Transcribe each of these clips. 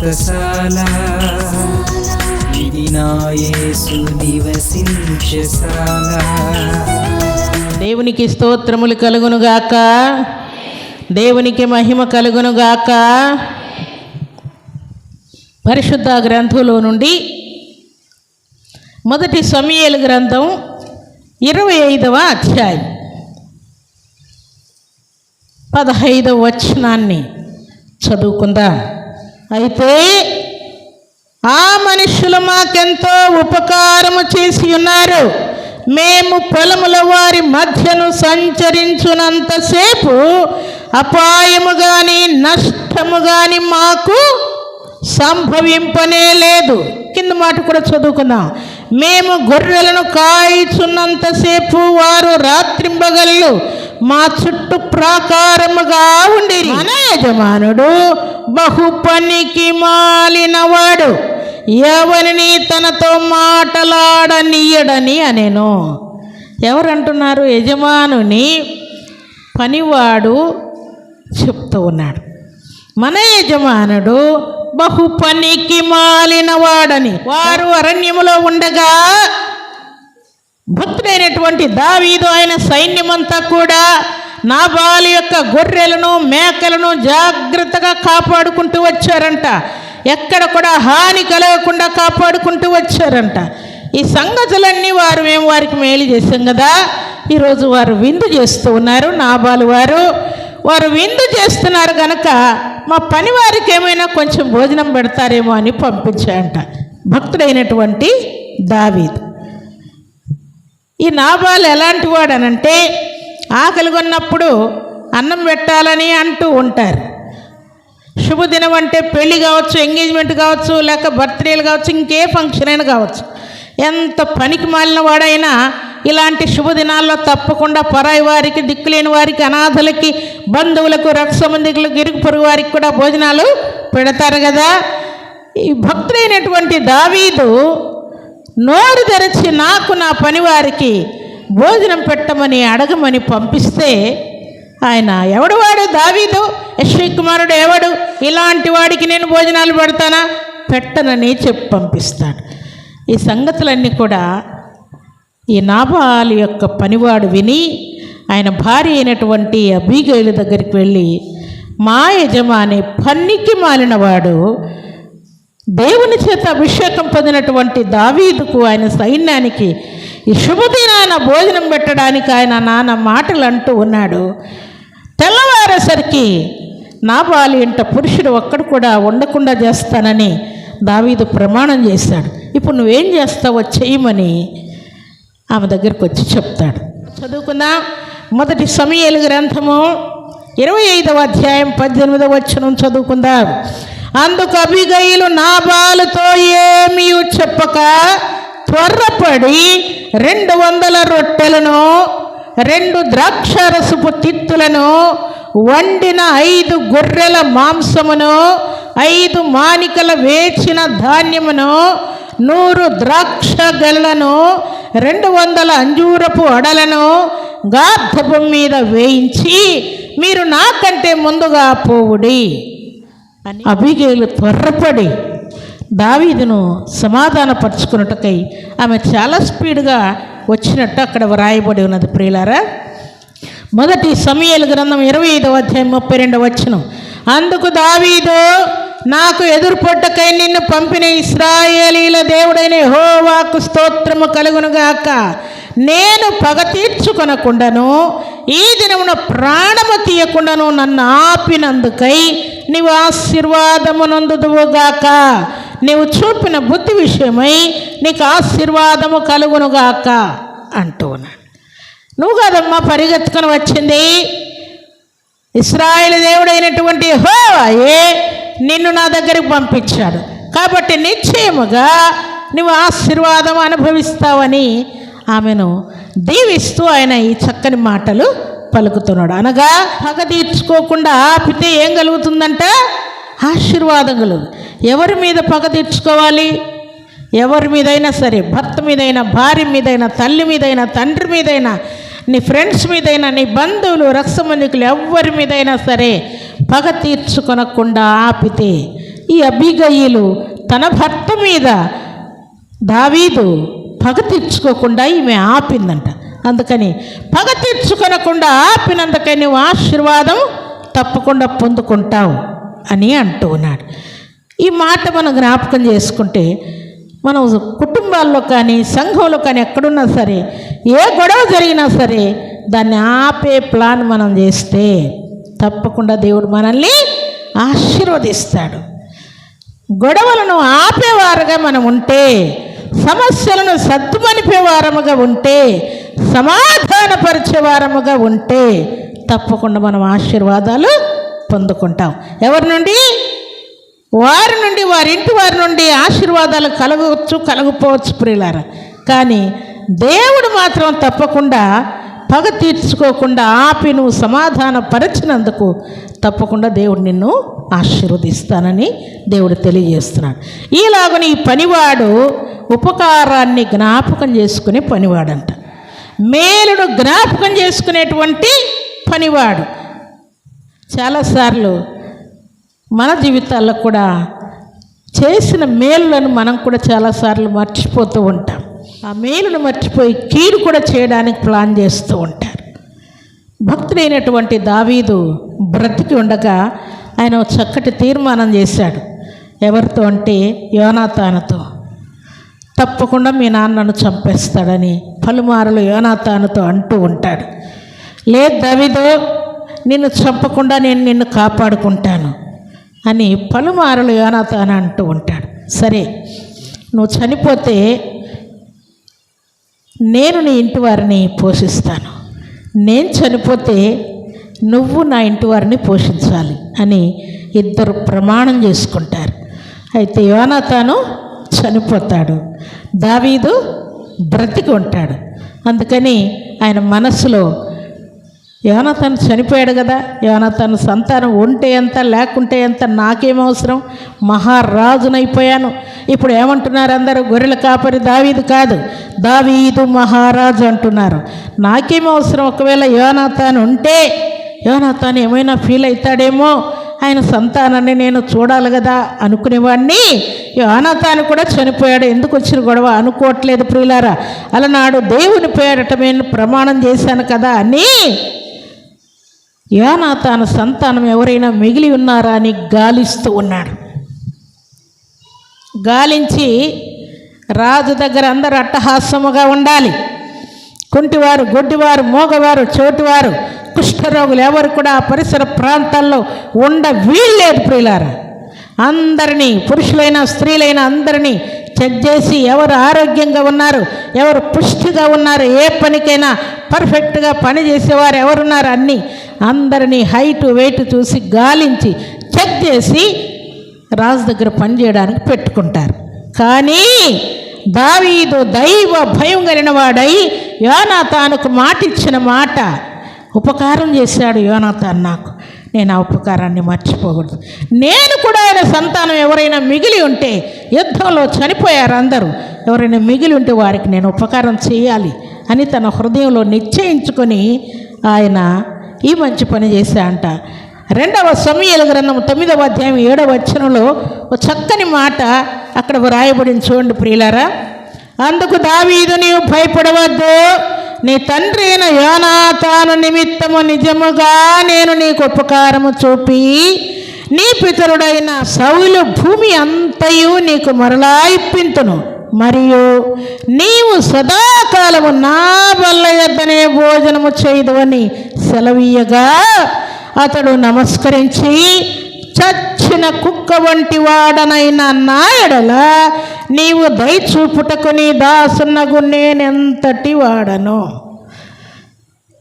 వ్రతశాల ఇది నా యేసు నివసించశాల. దేవునికి స్తోత్రములు కలుగునుగాక, దేవునికి మహిమ కలుగునుగాక. పరిశుద్ధ గ్రంథంలో నుండి మొదటి సమూయేలు గ్రంథం 25వ అధ్యాయం 15వ వచనాన్ని చదువుకుందాం. అయితే ఆ మనుషులు మాకెంతో ఉపకారము చేసి ఉన్నారు. మేము పొలముల వారి మధ్యను సంచరించునంతసేపు అపాయము కానీ నష్టము కానీ మాకు సంభవింపనే లేదు. కింద మాట కూడా చదువుకుందాం. మేము గొర్రెలను కాయిచున్నంతసేపు వారు రాత్రింబగళ్ళు మా చుట్టూ ప్రాకారముగా ఉండి, మన యజమానుడు బహు పనికి మాలినవాడు, ఎవరిని తనతో మాటలాడనీయడని అనేను. ఎవరంటున్నారు? యజమానుని పనివాడు చెప్తూ ఉన్నాడు. మన యజమానుడు బహు పనికి మాలినవాడని. వారు అరణ్యములో ఉండగా భక్తుడైనటువంటి దావీదు ఆయన సైన్యమంతా కూడా నాబాలు యొక్క గొర్రెలను మేకలను జాగ్రత్తగా కాపాడుకుంటూ వచ్చారంట. ఎక్కడ కూడా హాని కలగకుండా కాపాడుకుంటూ వచ్చారంట. ఈ సంగతులన్నీ మేము వారికి మేలు చేశాం కదా. ఈరోజు వారు విందు చేస్తూ ఉన్నారు. నాబాలు వారు విందు చేస్తున్నారు కనుక మా పని వారికి ఏమైనా కొంచెం భోజనం పెడతారేమో అని పంపించాయంట భక్తుడైనటువంటి దావీదు. ఈ నాబాలు ఎలాంటి వాడు అనంటే, ఆకలి కొన్నప్పుడు అన్నం పెట్టాలని అంటూ ఉంటారు. శుభదినం అంటే పెళ్ళి కావచ్చు, ఎంగేజ్మెంట్ కావచ్చు, లేక బర్త్డేలు కావచ్చు, ఇంకే ఫంక్షన్ అయినా కావచ్చు. ఎంత పనికి మాలిన వాడైనా ఇలాంటి శుభదినాల్లో తప్పకుండా పరాయి వారికి, దిక్కులేని వారికి, అనాథలకి, బంధువులకు, రక్త సంబంధికులకు, ఇరుగు పొరుగు వారికి కూడా భోజనాలు పెడతారు కదా. ఈ భక్తుడైనటువంటి దావీదు నోరు తెరచి నాకు నా పనివారికి భోజనం పెట్టమని అడగమని పంపిస్తే, ఆయన ఎవడు వాడు? దావీదు, యెష్షై కుమారుడు ఎవడు? ఇలాంటి వాడికి నేను భోజనాలు పెడతానా? పెట్టనని చెప్పి పంపిస్తాడు. ఈ సంగతులన్నీ కూడా ఈ నాబాలు యొక్క పనివాడు విని ఆయన భార్య అయినటువంటి అబీగైలు దగ్గరికి వెళ్ళి, మా యజమాని పనికి మాలినవాడు, దేవుని చేత అభిషేకం పొందినటువంటి దావీదుకు, ఆయన సైన్యానికి ఈ శుభదినాన భోజనం పెట్టడానికి ఆయన నాన్న మాటలు అంటూ ఉన్నాడు. తెల్లవారేసరికి నాబాలు ఇంట పురుషుడు ఒక్కడు కూడా ఉండకుండా చేస్తానని దావీదు ప్రమాణం చేశాడు. ఇప్పుడు నువ్వేం చేస్తావో చేయమని ఆమె దగ్గరికి వచ్చి చెప్తాడు. చదువుకుందాం. మొదటి సమూయేలు గ్రంథము 25వ అధ్యాయం 18వ వచనం చదువుకుందాం. అందుకు అబీగయిలు నాబాలుతో ఏమీ చెప్పక త్వరపడి 200 రొట్టెలను, 2 ద్రాక్షారసపు తిత్తులను, వండిన 5 గొర్రెల మాంసమును, 5 మానికల వేచిన ధాన్యమును, 100 ద్రాక్ష గెలను, 200 అంజూరపు అడలను గార్ధపం మీద వేయించి మీరు నాకంటే ముందుగా పోవుడి అని అబీగైలు త్వరపడి దావీదును సమాధానపరుచుకున్నట్టుకై ఆమె చాలా స్పీడ్గా వచ్చినట్టు అక్కడ వ్రాయబడి ఉన్నది. ప్రియులారా, మొదటి సమూయేలు గ్రంథం 25వ అధ్యాయం 32వ వచనం. అందుకు దావీదు, నాకు ఎదురుపొట్టకై నిన్ను పంపిన ఇశ్రాయేలీల దేవుడైన యెహోవాకు స్తోత్రము కలుగునుగాక. నేను పగ తీర్చుకొనకుండాను ఈ దినమున ప్రాణము తీయకుండాను నన్ను ఆపినందుకై నీవు ఆశీర్వాదమునందుదువుగాక. నీవు చూపిన బుద్ధి విషయమై నీకు ఆశీర్వాదము కలుగునుగాక అంటూ ఉన్నాడు. నువ్వు కాదమ్మా పరిగెత్తుకొని వచ్చింది, ఇశ్రాయేలు దేవుడైనటువంటి యెహోవాయే నిన్ను నా దగ్గరికి పంపించాడు. కాబట్టి నిశ్చయముగా నువ్వు ఆశీర్వాదం అనుభవిస్తావని ఆమెను దీవిస్తూ ఆయన ఈ చక్కని మాటలు పలుకుతున్నాడు. అనగా పగ తీర్చుకోకుండా ఆపితే ఏం కలుగుతుందంట? ఆశీర్వాదం కలుగు. ఎవరి మీద పగ తీర్చుకోవాలి? ఎవరి మీదైనా సరే, భర్త మీదైనా, భార్య మీదైనా, తల్లి మీదైనా, తండ్రి మీదైనా, నీ ఫ్రెండ్స్ మీదైనా, నీ బంధువులు, రక్త సంబంధికులు ఎవరి మీదైనా సరే పగ తీర్చుకొనకుండా ఆపితే ఈ అబీగయీలు తన భర్త మీద దావీదు పగ తీర్చుకోకుండా ఈమె ఆపిందంట. అందుకని పగ తీర్చుకొనకుండా ఆపినందుకని నువ్వు ఆశీర్వాదం తప్పకుండా పొందుకుంటావు అని అంటూ ఉన్నాడు. ఈ మాట మనం జ్ఞాపకం చేసుకుంటే మనం కుటుంబాల్లో కానీ సంఘంలో కానీ ఎక్కడున్నా సరే ఏ గొడవ జరిగినా సరే దాన్ని ఆపే ప్లాన్ మనం చేస్తే తప్పకుండా దేవుడు మనల్ని ఆశీర్వదిస్తాడు. గొడవలను ఆపేవారుగా మనం ఉంటే, సమస్యలను సద్దుమనిపేవారముగా ఉంటే, సమాధానపరిచేవారముగా ఉంటే తప్పకుండా మనం ఆశీర్వాదాలు పొందుకుంటాం. ఎవరి నుండి? వారి నుండి, వారింటి వారి నుండి ఆశీర్వాదాలు కలగవచ్చు, కలగపోవచ్చు ప్రియులారా. కానీ దేవుడు మాత్రం తప్పకుండా పగ తీర్చుకోకుండా ఆపి నువ్వు సమాధానపరిచినందుకు తప్పకుండా దేవుడు నిన్ను ఆశీర్వదిస్తానని దేవుడు తెలియజేస్తున్నాడు. ఈలాగని ఈ పనివాడు ఉపకారాన్ని జ్ఞాపకం చేసుకునే పనివాడంట. మేలును జ్ఞాపకం చేసుకునేటువంటి పనివాడు. చాలాసార్లు మన జీవితాల్లో కూడా చేసిన మేలులను మనం కూడా చాలాసార్లు మర్చిపోతూ ఉంటాం. ఆ మేలును మర్చిపోయి కీడు కూడా చేయడానికి ప్లాన్ చేస్తూ ఉంటారు. భక్తుడైనటువంటి దావీదు బ్రతికి ఉండగా ఆయన ఒక చక్కటి తీర్మానం చేశాడు. ఎవరితో అంటే యోనాతానుతో. తప్పకుండా మీ నాన్నను చంపేస్తాడని పలుమారులు యోనాతానుతో అంటూ ఉంటాడు. లేదు దావీదు, నిన్ను చంపకుండా నేను నిన్ను కాపాడుకుంటాను అని పలుమారులు యోనాతాను అంటూ ఉంటాడు. సరే, నువ్వు చనిపోతే నేను నీ ఇంటి వారిని పోషిస్తాను, నేను చనిపోతే నువ్వు నా ఇంటి వారిని పోషించాలి అని ఇద్దరు ప్రమాణం చేసుకుంటారు. అయితే యోనాతాను చనిపోతాడు, దావీదు బ్రతికి ఉంటాడు. అందుకని ఆయన మనస్సులో యోనాతాను చనిపోయాడు కదా, యోనాతాను సంతానం ఉంటే ఎంత లేకుంటే ఎంత, నాకేమవసరం, మహారాజునైపోయాను. ఇప్పుడు ఏమంటున్నారు అందరూ? గొర్రెల కాపరి దావీదు కాదు, దావీదు మహారాజు అంటున్నారు. నాకేమవసరం, ఒకవేళ యోనాతాను ఉంటే యోనాతాను ఏమైనా ఫీల్ అవుతాడేమో, ఆయన సంతానాన్ని నేను చూడాలి కదా అనుకునేవాడిని. యోనాతాను కూడా చనిపోయాడు, ఎందుకు వచ్చిన గొడవ అనుకోవట్లేదు ప్రియులారా. అలనాడు దేవుని పేరట నేను ప్రమాణం చేశాను కదా అని యోనాతాను సంతానం ఎవరైనా మిగిలి ఉన్నారా అని గాలిస్తూ ఉన్నాడు. గాలించి రాజు దగ్గర అందరూ అట్టహాసముగా ఉండాలి. కుంటివారు, గుడ్డివారు, మోగవారు, చోటివారు, కుష్ఠరోగులు ఎవరు కూడా ఆ పరిసర ప్రాంతాల్లో వీల్లేదు ప్రియులారా. అందరినీ, పురుషులైనా స్త్రీలైనా అందరినీ చెక్ చేసి ఎవరు ఆరోగ్యంగా ఉన్నారు, ఎవరు పుష్టిగా ఉన్నారు, ఏ పనికైనా పర్ఫెక్ట్గా పని చేసేవారు ఎవరున్నారు అన్నీ అందరినీ హైటు వెయిట్ చూసి గాలించి చెక్ చేసి రాజు దగ్గర పనిచేయడానికి పెట్టుకుంటారు. కానీ దావీదు దైవ భయం కలిగిన వాడై యోనాతానుకు మాట ఇచ్చిన మాట, ఉపకారం చేశాడు యోనాతాను నాకు, నేను ఆ ఉపకారాన్ని మర్చిపోకూడదు. నేను కూడా ఆయన సంతానం ఎవరైనా మిగిలి ఉంటే, యుద్ధంలో చనిపోయారు అందరూ, ఎవరైనా మిగిలి ఉంటే వారికి నేను ఉపకారం చేయాలి అని తన హృదయంలో నిశ్చయించుకొని ఆయన ఈ మంచి పని చేశా అంట. 2వ సమూయేలు గ్రంథం 9వ అధ్యాయం 7వ వచనంలో ఒక చక్కని మాట అక్కడ వ్రాయబడింది చూడండి ప్రియులారా. అందుకు దావీదు, నీవు భయపడవద్దు, నీ తండ్రి అయిన యోనాతాను నిమిత్తము నిజముగా నేను నీకు ఉపకారము చూపి నీ పితరుడైన సౌలు భూమి అంతయు నీకు మరలా ఇప్పింతును, మరియు నీవు సదాకాలము నా బల్ల యొద్దనే భోజనము చేయదువని సెలవీయగా అతడు నమస్కరించి, చచ్చిన కుక్క వంటి వాడనైనా నా ఎడల నీవు దయచూపుటకు నీ దాసునగు నేనెంతటి వాడను.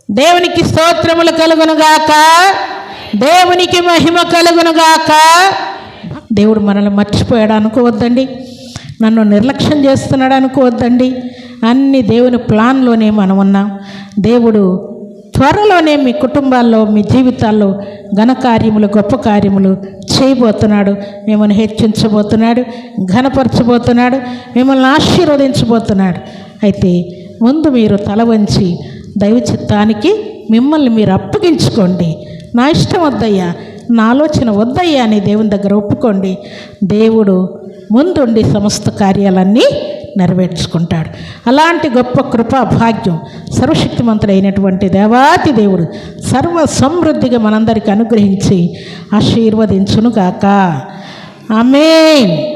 దేవునికి స్తోత్రములు కలుగునుగాక, దేవునికి మహిమ కలుగునుగాక. దేవుడు మనల్ని మర్చిపోయాడు అనుకోవద్దండి, నన్ను నిర్లక్ష్యం చేస్తున్నాడు అనుకోవద్దండి. అన్ని దేవుని ప్లాన్లోనే మనం ఉన్నాం. దేవుడు త్వరలోనే మీ కుటుంబాల్లో, మీ జీవితాల్లో ఘనకార్యములు, గొప్ప కార్యములు చేయబోతున్నాడు. మిమ్మల్ని హెచ్చించబోతున్నాడు, ఘనపరచబోతున్నాడు, మిమ్మల్ని ఆశీర్వదించబోతున్నాడు. అయితే ముందు మీరు తల వంచి దైవ చిత్తానికి మిమ్మల్ని మీరు అప్పగించుకోండి. నా ఇష్టం వద్దయ్యా, నా ఆలోచన వద్దయ్యా అని దేవుని దగ్గర ఒప్పుకోండి. దేవుడు ముందుండి సమస్త కార్యాలన్నీ నెరవేర్చుకుంటాడు. అలాంటి గొప్ప కృపా భాగ్యం సర్వశక్తిమంతుడైనటువంటి దేవాతి దేవుడు సర్వ సమృద్ధిగా మనందరికీ అనుగ్రహించి ఆశీర్వదించునుగాక. ఆమేన్.